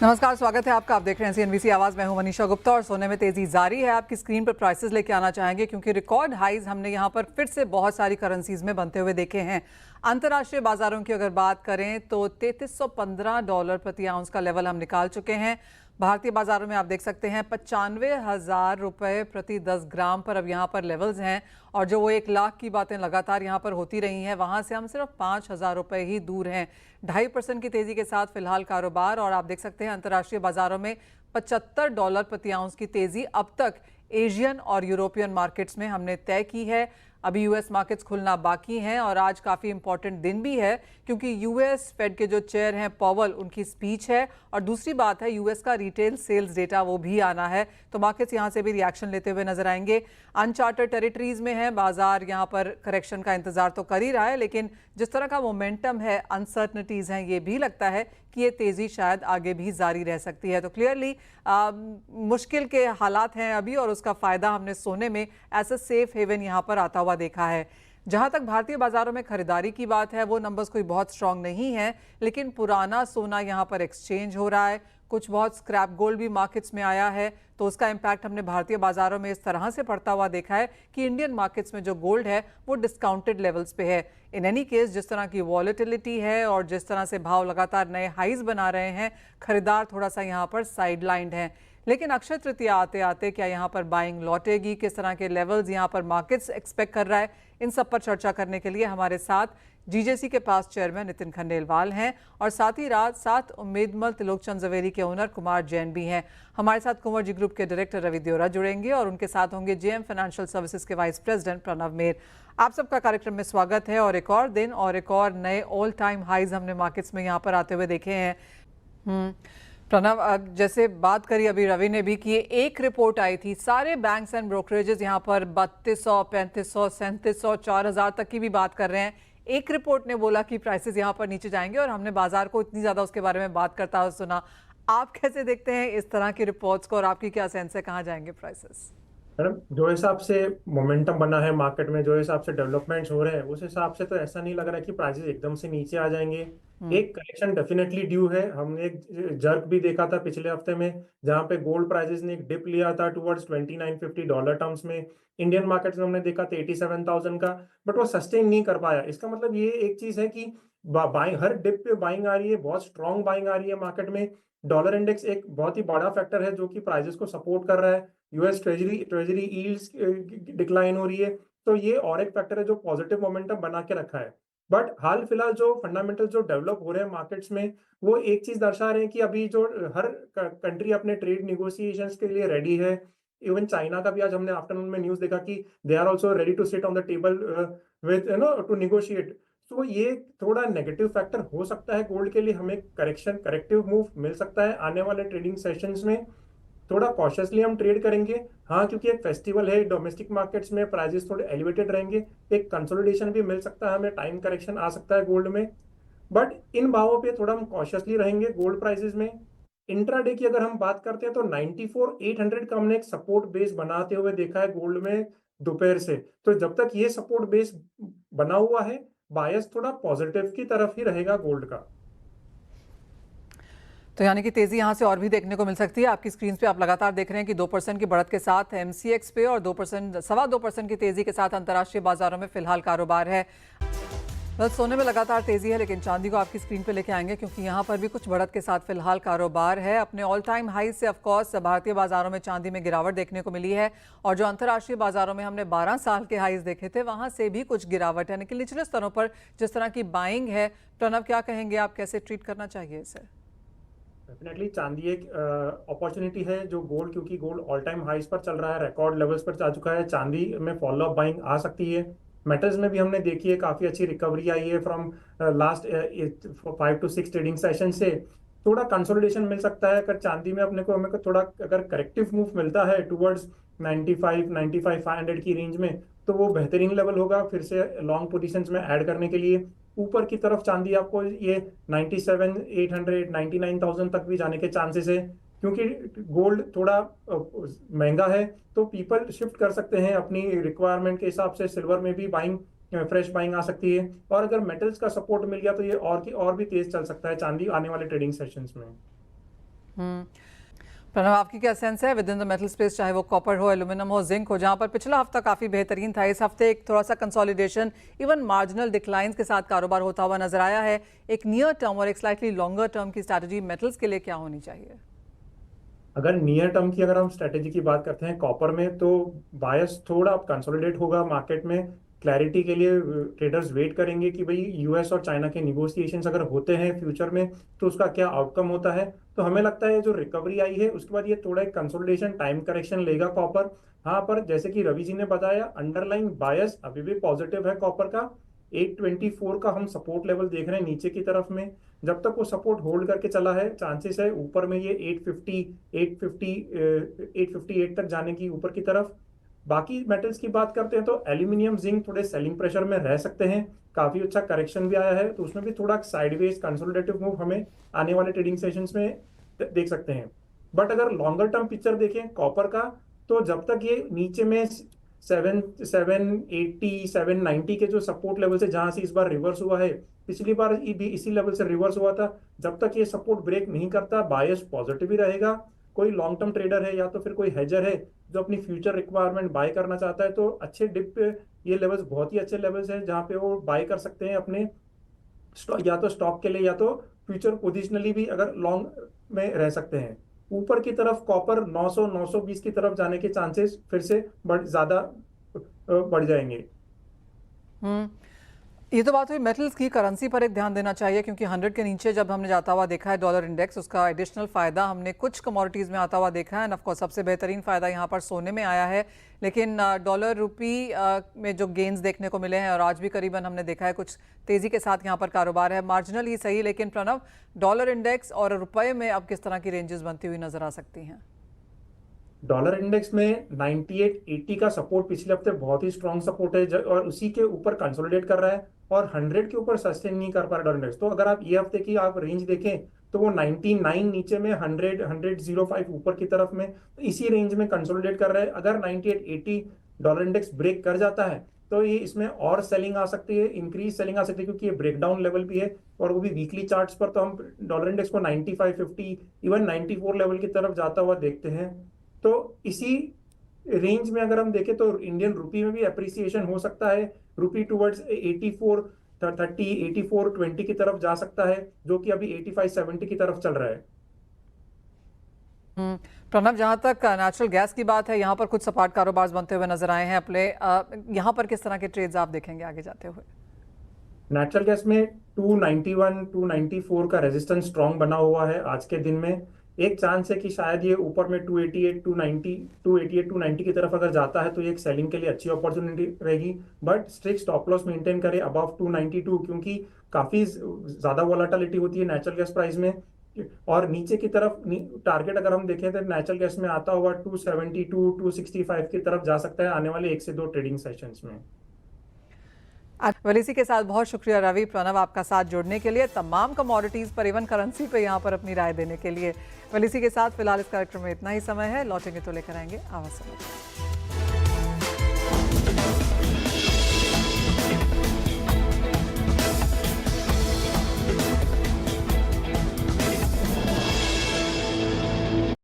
नमस्कार, स्वागत है आपका। आप देख रहे हैं CNBC आवाज। मैं हूं मनीषा गुप्ता और सोने में तेजी जारी है। आपकी स्क्रीन पर प्राइसेस लेके आना चाहेंगे क्योंकि रिकॉर्ड हाईज हमने यहां पर फिर से बहुत सारी करेंसीज में बनते हुए देखे हैं। अंतर्राष्ट्रीय बाजारों की अगर बात करें तो $3315 प्रति आउंस का लेवल हम निकाल चुके हैं। भारतीय बाजारों में आप देख सकते हैं 95,000 रुपए प्रति 10 ग्राम पर अब यहाँ पर लेवल्स हैं। और जो वो 1 लाख की बातें लगातार यहाँ पर होती रही हैं, वहाँ से हम सिर्फ 5,000 रुपए ही दूर हैं। 2.5% की तेजी के साथ फिलहाल कारोबार। और आप देख सकते हैं अंतर्राष्ट्रीय बाजारों में $75 प्रति आउंस की तेजी अब तक एशियन और यूरोपियन मार्केट्स में हमने तय की है। अभी यूएस मार्केट्स खुलना बाकी हैं और आज काफ़ी इंपॉर्टेंट दिन भी है क्योंकि यूएस फेड के जो चेयर हैं पॉवल, उनकी स्पीच है। और दूसरी बात है यूएस का रिटेल सेल्स डेटा वो भी आना है, तो मार्केट्स यहाँ से भी रिएक्शन लेते हुए नजर आएंगे। अनचार्टर्ड टेरिटरीज में है बाजार, यहाँ पर करेक्शन का इंतजार तो कर ही रहा है, लेकिन जिस तरह का मोमेंटम है, अनसर्टनिटीज हैं, ये भी लगता है कि ये तेजी शायद आगे भी जारी रह सकती है। तो क्लियरली मुश्किल के हालात हैं अभी और उसका फायदा हमने सोने में एज अ सेफ हेवन यहाँ पर आता हुआ देखा है। जहां तक भारतीय बाजारों में खरीदारी की बात है, वो नंबर्स कोई बहुत स्ट्रांग नहीं है, लेकिन पुराना सोना यहां पर एक्सचेंज हो रहा है। कुछ बहुत स्क्रैप गोल्ड भी मार्केट्स में आया है, तो उसका इम्पैक्ट हमने भारतीय बाजारों में इस तरह से पड़ता हुआ देखा है कि इंडियन मार्केट्स में जो गोल्ड है वो डिस्काउंटेड लेवल्स पे है। इन एनी केस, जिस तरह की वॉलेटिलिटी है और जिस तरह से भाव लगातार नए हाईज बना रहे हैं, खरीदार थोड़ा सा यहाँ पर साइडलाइंड हैं। लेकिन अक्षय तृतीया आते आते क्या यहाँ पर बाइंग लौटेगी, किस तरह के लेवल्स यहाँ पर मार्केट्स एक्सपेक्ट कर रहा है, इन सब पर चर्चा करने के लिए हमारे साथ जीजेसी के पास चेयरमैन नितिन खंडेलवाल हैं और साथ ही साथ उम्मीदमल त्रिलोकचंद जवेरी के ओनर कुमार जैन भी हैं। हमारे साथ कुंवर जी ग्रुप के डायरेक्टर रवि देओरा जुड़ेंगे और उनके साथ होंगे जेएम फाइनेंशियल सर्विसेज के वाइस प्रेसिडेंट प्रणव मेर। आप सबका कार्यक्रम में स्वागत है। और एक और दिन और एक और नए ऑल टाइम हाईज हमने मार्केट्स में यहाँ पर आते हुए देखे हैं। प्रणव, जैसे बात करी अभी रवि ने भी कि एक रिपोर्ट आई थी, सारे बैंक्स एंड ब्रोकरेजेस यहाँ पर 3200, 3500, 3700, 4000 तक की भी बात कर रहे हैं। एक रिपोर्ट ने बोला कि प्राइसेस यहाँ पर नीचे जाएंगे और हमने बाजार को इतनी ज्यादा उसके बारे में बात करता हुआ सुना। आप कैसे देखते हैं इस तरह की रिपोर्ट्स को और आपकी क्या सेंस है, कहाँ जाएंगे प्राइसेस? मैडम, जो हिसाब से मोमेंटम बना है मार्केट में, जो हिसाब से डेवलपमेंट्स हो रहे हैं, उस हिसाब से तो ऐसा नहीं लग रहा है कि प्राइसेस एकदम से नीचे आ जाएंगे। एक करेक्शन डेफिनेटली ड्यू है। हमने एक जर्क भी देखा था पिछले हफ्ते में, जहां पे गोल्ड प्राइसेस ने एक डिप लिया था टुवर्ड्स $2950 टर्म्स में। इंडियन मार्केट्स में हमने देखा था 87,000 का, बट वो सस्टेन नहीं कर पाया। इसका मतलब ये एक चीज है कि बाइंग, हर डिप पे बाइंग आ रही है, बहुत स्ट्रॉन्ग बाइंग आ रही है मार्केट में। डॉलर इंडेक्स एक बहुत ही बड़ा फैक्टर है जो कि प्राइसेस को सपोर्ट कर रहा है। यूएस ट्रेजरी यील्ड्स डिक्लाइन हो रही है, तो ये और एक फैक्टर है जो पॉजिटिव मोमेंटम बना के रखा है। बट हाल फिलहाल जो फंडामेंटल्स जो डेवलप हो रहे हैं मार्केट्स में, वो एक चीज दर्शा रहे हैं कि अभी जो हर कंट्री अपने ट्रेड निगोशिएशंस के लिए रेडी है। इवन चाइना का भी आज हमने आफ्टरनून में न्यूज देखा कि they are also ready to sit on the table with to negotiate. तो ये थोड़ा नेगेटिव फैक्टर हो सकता है गोल्ड के लिए। हमें करेक्टिव मूव मिल सकता है आने वाले ट्रेडिंग सेशंस में। थोड़ा कॉशियसली हम ट्रेड करेंगे, हाँ, क्योंकि एक फेस्टिवल है, डोमेस्टिक मार्केट्स में प्राइसेस थोड़े एलिवेटेड रहेंगे। एक कंसोलिडेशन भी मिल सकता है, हमें टाइम करेक्शन आ सकता है गोल्ड में। बट इन भावों पे थोड़ा हम कॉशियसली रहेंगे गोल्ड प्राइसेस में। इंट्राडे की अगर हम बात करते हैं तो 94,800 का हमने एक सपोर्ट बेस बनाते हुए देखा है गोल्ड में दोपहर से। तो जब तक ये सपोर्ट बेस बना हुआ है, बायस थोड़ा पॉजिटिव की तरफ ही रहेगा गोल्ड का। तो यानी कि तेजी यहां से और भी देखने को मिल सकती है। आपकी स्क्रीन पे आप लगातार देख रहे हैं कि 2% की बढ़त के साथ एमसीएक्स पे और 2%, 2.25% की तेजी के साथ अंतर्राष्ट्रीय बाजारों में फिलहाल कारोबार है। बस सोने में लगातार तेजी है, लेकिन चांदी को आपकी स्क्रीन पे लेके आएंगे क्योंकि यहाँ पर भी कुछ बढ़त के साथ फिलहाल कारोबार है। अपने ऑल टाइम हाई से ऑफकोर्स भारतीय बाजारों में चांदी में गिरावट देखने को मिली है और जो अंतर्राष्ट्रीय बाजारों में हमने 12 साल के हाईज देखे थे, वहां से भी कुछ गिरावट है। लेकिन निचले स्तरों पर जिस तरह की बाइंग है, प्रणव क्या कहेंगे आप, कैसे ट्रीट करना चाहिए इसे? डेफिनेटली चांदी एक अपॉर्चुनिटी है जो गोल्ड, क्योंकि गोल्ड ऑल टाइम हाइस पर चल रहा है, रिकॉर्ड लेवल्स पर जा चुका है। चांदी में फॉलो अप बाइंग आ सकती है। मेटल्स में भी हमने देखी है काफी अच्छी रिकवरी आई है from last 5 to 6 trading session से। थोड़ा कंसोलिडेशन मिल सकता है अगर चांदी में अपने को, हमें को थोड़ा अगर करेक्टिव मूव मिलता है टुवर्ड्स 95 की रेंज में, तो वो बेहतरीन लेवल होगा फिर से लॉन्ग पोजीशंस में ऐड करने के लिए। ऊपर की तरफ चांदी आपको ये 97,800, 99,000 तक भी जाने के चांसेस है, क्योंकि गोल्ड थोड़ा महंगा है। तो पीपल शिफ्ट कर सकते हैं अपनी रिक्वायरमेंट के हिसाब से। सिल्वर में भी बाइंग, फ्रेश बाइंग आ सकती है। और अगर मेटल्स का सपोर्ट मिल गया तो ये और भी तेज चल सकता है चांदी आने वाले ट्रेडिंग सेशंस में। प्रणव, आपकी क्या सेंस है with in the metal space, चाहे वो कॉपर हो, एल्यूमिनियम हो, जिंक हो, जहां पर पिछला हफ्ता काफी बेहतरीन था, इस हफ्ते एक थोड़ा सा कंसोलिडेशन, इवन मार्जिनल डिक्लाइंस के साथ कारोबार होता हुआ नजर आया है। एक नियर टर्म और एक स्लाइटली लॉन्गर टर्म की स्ट्रैटेजी मेटल्स के लिए क्या होनी चाहिए? अगर नियर टर्म की अगर हम स्ट्रेटेजी की बात करते हैं कॉपर में, तो बायस थोड़ा कंसोलिडेट होगा मार्केट में। क्लैरिटी के लिए ट्रेडर्स वेट करेंगे कि भाई यूएस और चाइना के निगोशिएशंस अगर होते हैं फ्यूचर में तो उसका क्या आउटकम होता है। तो हमें लगता है जो रिकवरी आई है उसके बाद ये थोड़ा एक कंसोलिडेशन टाइम करेक्शन लेगा कॉपर। हाँ, पर जैसे कि रवि जी ने बताया, अंडरलाइन बायस अभी भी पॉजिटिव है कॉपर का। 824 का हम सपोर्ट लेवल देख रहे हैं नीचे की तरफ में। जब तक वो सपोर्ट होल्ड करके चला है, चांसेस है ऊपर में ये 858 तक जाने की, ऊपर की तरफ। बाकी मेटल्स की बात करते हैं तो एल्यूमिनियम, जिंक थोड़े सेलिंग प्रेशर में रह सकते हैं। काफी अच्छा करेक्शन भी आया है, तो उसमें भी थोड़ा साइडवेज कंसोलिडेटिव मूव हमें आने वाले ट्रेडिंग सेशंस में देख सकते हैं। बट अगर लॉन्गर टर्म पिक्चर देखें कॉपर का, तो जब तक ये नीचे में 780 790 के जो सपोर्ट लेवल से, जहां से इस बार रिवर्स हुआ है, पिछली बार भी इसी लेवल से रिवर्स हुआ था, जब तक ये सपोर्ट ब्रेक नहीं करता बायस पॉजिटिव ही रहेगा। कोई लॉन्ग टर्म ट्रेडर है या तो फिर कोई हेजर है जो अपनी फ्यूचर रिक्वायरमेंट बाय करना चाहता है, तो अच्छे डिप पे ये लेवल्स बहुत ही अच्छे लेवल्स हैं जहां पे वो बाय कर सकते हैं अपने या तो स्टॉक के लिए या तो फ्यूचर पोजिशनली भी अगर लॉन्ग में रह सकते हैं। ऊपर की तरफ कॉपर 900 920 की तरफ जाने के चांसेस फिर से ज्यादा बढ़ जाएंगे। ये तो बात हुई मेटल्स की। करेंसी पर एक ध्यान देना चाहिए, क्योंकि 100 के नीचे जब हमने जाता हुआ देखा है डॉलर इंडेक्स, उसका एडिशनल फायदा हमने कुछ कमोडिटीज में आता हुआ देखा है। ऑफकोर्स सबसे बेहतरीन फायदा यहाँ पर सोने में आया है, लेकिन डॉलर रुपी में जो गेन्स देखने को मिले हैं, और आज भी करीबन हमने देखा है कुछ तेजी के साथ यहाँ पर कारोबार है, मार्जिनल ही सही। लेकिन प्रणव, डॉलर इंडेक्स और रुपए में अब किस तरह की रेंजेस बनती हुई नजर आ सकती हैं? डॉलर इंडेक्स में 9880 का सपोर्ट पिछले हफ्ते बहुत ही स्ट्रांग सपोर्ट है, और उसी के ऊपर कंसोलिडेट कर रहा है, और 100 के ऊपर सस्टेन नहीं कर पा रहा डॉलर इंडेक्स। तो अगर आप ये हफ्ते की आप रेंज देखें तो वो 99 नीचे में, 100 ऊपर की तरफ में, तो इसी रेंज में कंसोलिडेट कर रहा है। अगर 9880 डॉलर इंडेक्स ब्रेक कर जाता है तो ये इसमें और सेलिंग आ सकती है, इंक्रीज सेलिंग आ सकती है, क्योंकि ये ब्रेकडाउन लेवल भी है, और वो भी वीकली चार्ट्स पर। तो हम डॉलर इंडेक्स को 9550 इवन 94 लेवल की तरफ जाता हुआ देखते हैं। तो इसी रेंज में अगर हम देखें तो इंडियन रुपी में भी अप्रिसिएशन हो सकता है। रुपी टुवर्ड्स 8430 8420 की तरफ जा सकता है, जो कि अभी 8570 की तरफ चल रहा है। प्रणव, जहां तक नेचुरल गैस की बात है, यहाँ पर कुछ सपाट कारोबार बनते हुए नजर आए हैं अपने। यहाँ पर किस तरह के ट्रेड्स आप देखेंगे आगे जाते हुए? नेचुरल गैस में 291 294 का रेजिस्टेंस स्ट्रांग बना हुआ है आज के दिन में। एक चांस है कि शायद ये ऊपर में 288 290 की तरफ अगर जाता है तो ये एक सेलिंग के लिए अच्छी अपॉर्चुनिटी रहेगी। But strict stop loss maintain करें अबव 292, क्योंकि काफी ज्यादा वोलेटिलिटी होती है नेचुरल गैस प्राइस में। और नीचे की तरफ टारगेट अगर हम देखें तो नेचुरल गैस में आता हुआ 272 265 की तरफ जा सकता है आने वाले 1 से 2 ट्रेडिंग सेशंस में। वेल, इसी के साथ बहुत शुक्रिया रवि, प्रणव, आपका साथ जोड़ने के लिए, तमाम कमोडिटीज़ पर, इवन करेंसी पे यहाँ पर अपनी राय देने के लिए। वेल, इसी के साथ फिलहाल इस कार्यक्रम में इतना ही समय है, लौटेंगे तो लेकर आएंगे आवाज़ समाचार।